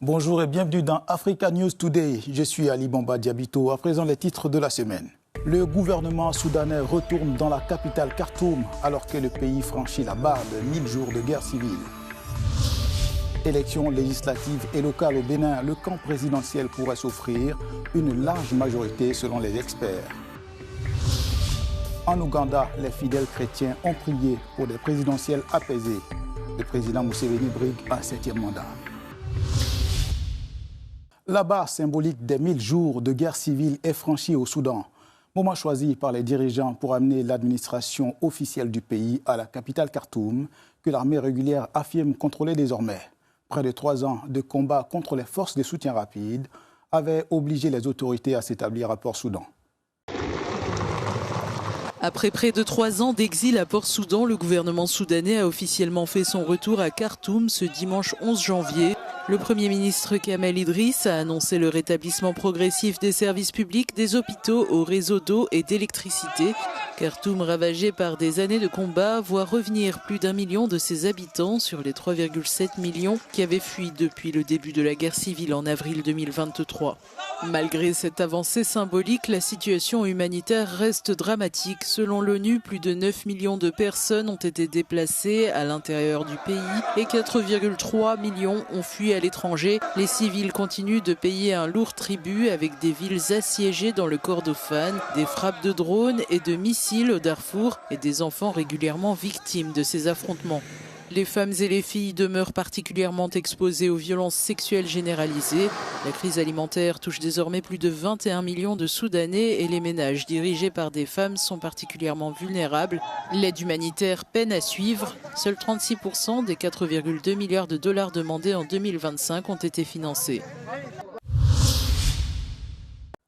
Bonjour et bienvenue dans Africa News Today. Je suis Ali Bamba Diabito. À présent, les titres de la semaine. Le gouvernement soudanais retourne dans la capitale Khartoum alors que le pays franchit la barre de 1000 jours de guerre civile. Élections législatives et locales au Bénin, le camp présidentiel pourrait s'offrir une large majorité selon les experts. En Ouganda, les fidèles chrétiens ont prié pour des présidentielles apaisées. Le président Museveni brigue un 7e mandat. La barre symbolique des 1000 jours de guerre civile est franchie au Soudan. Moment choisi par les dirigeants pour amener l'administration officielle du pays à la capitale Khartoum, que l'armée régulière affirme contrôler désormais. Près de 3 ans de combat contre les forces de soutien rapide avaient obligé les autorités à s'établir à Port-Soudan. Après près de 3 ans d'exil à Port-Soudan, le gouvernement soudanais a officiellement fait son retour à Khartoum ce dimanche 11 janvier. Le Premier ministre Kamel Idriss a annoncé le rétablissement progressif des services publics, des hôpitaux, au réseau d'eau et d'électricité. Khartoum, ravagé par des années de combat, voit revenir plus d'1 million de ses habitants sur les 3,7 millions qui avaient fui depuis le début de la guerre civile en avril 2023. Malgré cette avancée symbolique, la situation humanitaire reste dramatique. Selon l'ONU, plus de 9 millions de personnes ont été déplacées à l'intérieur du pays et 4,3 millions ont fui à l'étranger. Les civils continuent de payer un lourd tribut avec des villes assiégées dans le Kordofan, des frappes de drones et de missiles au Darfour et des enfants régulièrement victimes de ces affrontements. Les femmes et les filles demeurent particulièrement exposées aux violences sexuelles généralisées. La crise alimentaire touche désormais plus de 21 millions de Soudanais et les ménages dirigés par des femmes sont particulièrement vulnérables. L'aide humanitaire peine à suivre. Seuls 36% des 4,2 milliards de dollars demandés en 2025 ont été financés.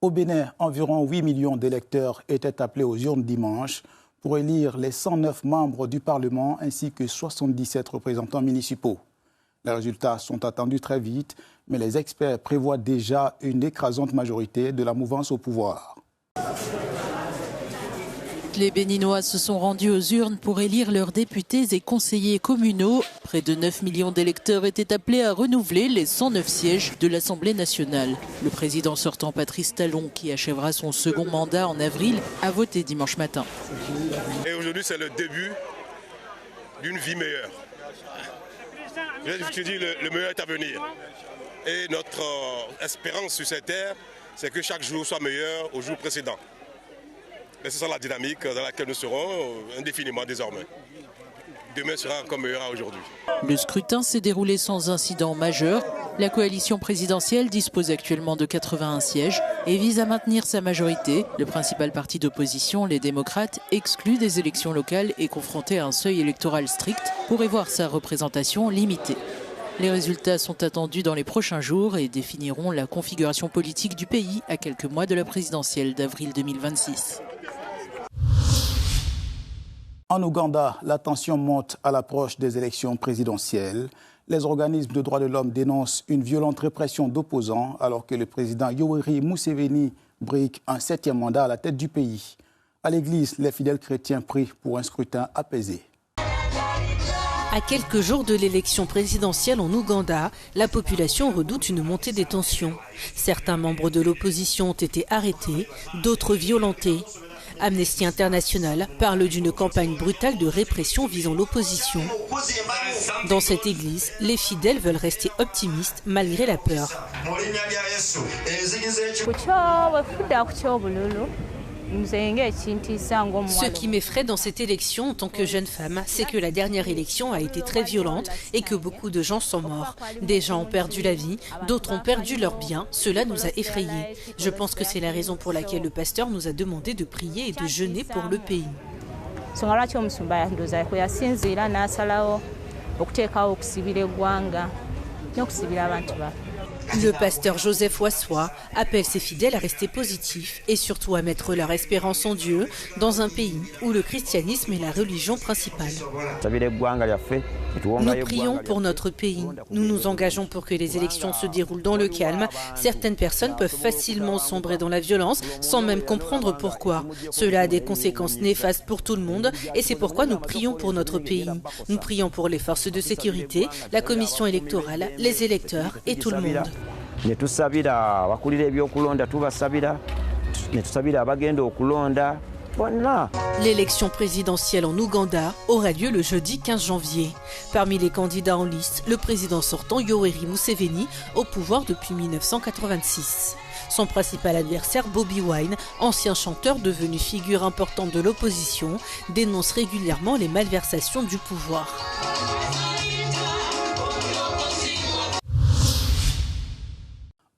Au Bénin, environ 8 millions d'électeurs étaient appelés aux urnes dimanche pour élire les 109 membres du Parlement ainsi que 77 représentants municipaux. Les résultats sont attendus très vite, mais les experts prévoient déjà une écrasante majorité de la mouvance au pouvoir. Les Béninois se sont rendus aux urnes pour élire leurs députés et conseillers communaux. Près de 9 millions d'électeurs étaient appelés à renouveler les 109 sièges de l'Assemblée nationale. Le président sortant Patrice Talon, qui achèvera son second mandat en avril, a voté dimanche matin. Et aujourd'hui, c'est le début d'une vie meilleure. Je dis, le meilleur est à venir. Et notre espérance sur cette terre, c'est que chaque jour soit meilleur au jour précédent. Et c'est ça la dynamique dans laquelle nous serons indéfiniment désormais. Demain sera encore meilleur qu'aujourd'hui. Le scrutin s'est déroulé sans incident majeur. La coalition présidentielle dispose actuellement de 81 sièges et vise à maintenir sa majorité. Le principal parti d'opposition, les démocrates, exclut des élections locales et confronté à un seuil électoral strict pourrait voir sa représentation limitée. Les résultats sont attendus dans les prochains jours et définiront la configuration politique du pays à quelques mois de la présidentielle d'avril 2026. En Ouganda, la tension monte à l'approche des élections présidentielles. Les organismes de droits de l'homme dénoncent une violente répression d'opposants alors que le président Yoweri Museveni brigue un 7e mandat à la tête du pays. À l'église, les fidèles chrétiens prient pour un scrutin apaisé. À quelques jours de l'élection présidentielle en Ouganda, la population redoute une montée des tensions. Certains membres de l'opposition ont été arrêtés, d'autres violentés. Amnesty International parle d'une campagne brutale de répression visant l'opposition. Dans cette église, les fidèles veulent rester optimistes malgré la peur. Ce qui m'effraie dans cette élection en tant que jeune femme, c'est que la dernière élection a été très violente et que beaucoup de gens sont morts. Des gens ont perdu la vie, d'autres ont perdu leurs biens. Cela nous a effrayés. Je pense que c'est la raison pour laquelle le pasteur nous a demandé de prier et de jeûner pour le pays. Le pasteur Joseph Wassois appelle ses fidèles à rester positifs et surtout à mettre leur espérance en Dieu dans un pays où le christianisme est la religion principale. Nous prions pour notre pays. Nous nous engageons pour que les élections se déroulent dans le calme. Certaines personnes peuvent facilement sombrer dans la violence sans même comprendre pourquoi. Cela a des conséquences néfastes pour tout le monde et c'est pourquoi nous prions pour notre pays. Nous prions pour les forces de sécurité, la commission électorale, les électeurs et tout le monde. L'élection présidentielle en Ouganda aura lieu le jeudi 15 janvier. Parmi les candidats en liste, le président sortant Yoweri Museveni, au pouvoir depuis 1986. Son principal adversaire, Bobi Wine, ancien chanteur devenu figure importante de l'opposition, dénonce régulièrement les malversations du pouvoir.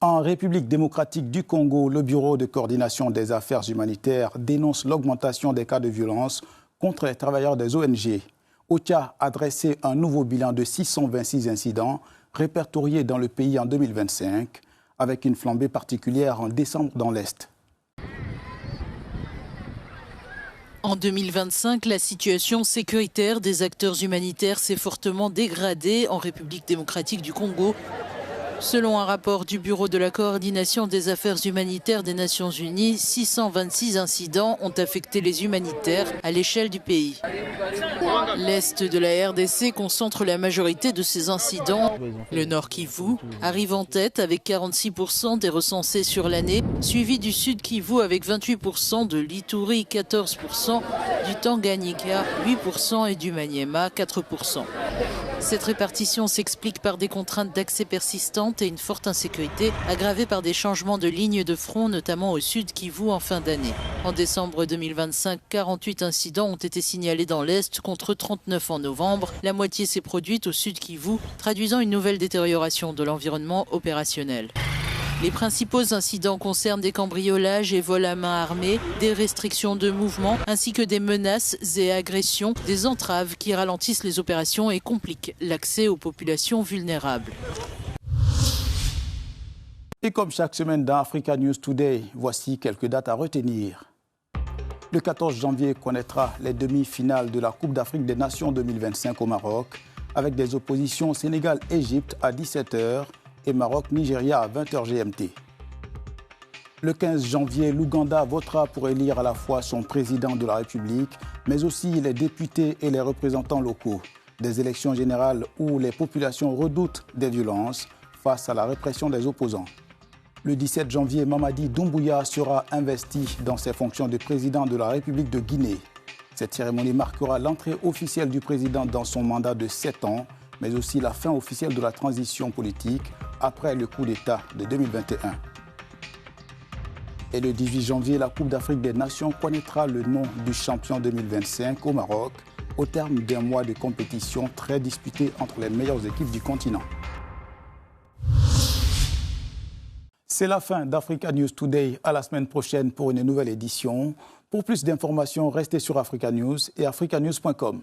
En République démocratique du Congo, le Bureau de coordination des affaires humanitaires dénonce l'augmentation des cas de violence contre les travailleurs des ONG. OCHA a dressé un nouveau bilan de 626 incidents répertoriés dans le pays en 2025, avec une flambée particulière en décembre dans l'Est. En 2025, la situation sécuritaire des acteurs humanitaires s'est fortement dégradée en République démocratique du Congo. Selon un rapport du Bureau de la coordination des affaires humanitaires des Nations Unies, 626 incidents ont affecté les humanitaires à l'échelle du pays. L'Est de la RDC concentre la majorité de ces incidents. Le Nord Kivu arrive en tête avec 46% des recensés sur l'année, suivi du Sud Kivu avec 28%, de l'Ituri 14%, du Tanganyika 8% et du Maniema 4%. Cette répartition s'explique par des contraintes d'accès persistantes et une forte insécurité aggravée par des changements de ligne de front, notamment au Sud Kivu en fin d'année. En décembre 2025, 48 incidents ont été signalés dans l'Est contre 39 en novembre. La moitié s'est produite au Sud Kivu, traduisant une nouvelle détérioration de l'environnement opérationnel. Les principaux incidents concernent des cambriolages et vols à main armée, des restrictions de mouvement, ainsi que des menaces et agressions, des entraves qui ralentissent les opérations et compliquent l'accès aux populations vulnérables. Et comme chaque semaine dans Africa News Today, voici quelques dates à retenir. Le 14 janvier connaîtra les demi-finales de la Coupe d'Afrique des Nations 2025 au Maroc, avec des oppositions Sénégal-Égypte à 17h et Maroc-Nigeria à 20h GMT. Le 15 janvier, l'Ouganda votera pour élire à la fois son président de la République, mais aussi les députés et les représentants locaux. Des élections générales où les populations redoutent des violences face à la répression des opposants. Le 17 janvier, Mamadi Doumbouya sera investi dans ses fonctions de président de la République de Guinée. Cette cérémonie marquera l'entrée officielle du président dans son mandat de 7 ans, mais aussi la fin officielle de la transition politique après le coup d'État de 2021. Et le 18 janvier, la Coupe d'Afrique des Nations connaîtra le nom du champion 2025 au Maroc, au terme d'un mois de compétition très disputée entre les meilleures équipes du continent. C'est la fin d'Africa News Today. À la semaine prochaine pour une nouvelle édition. Pour plus d'informations, restez sur Africa News et africanews.com.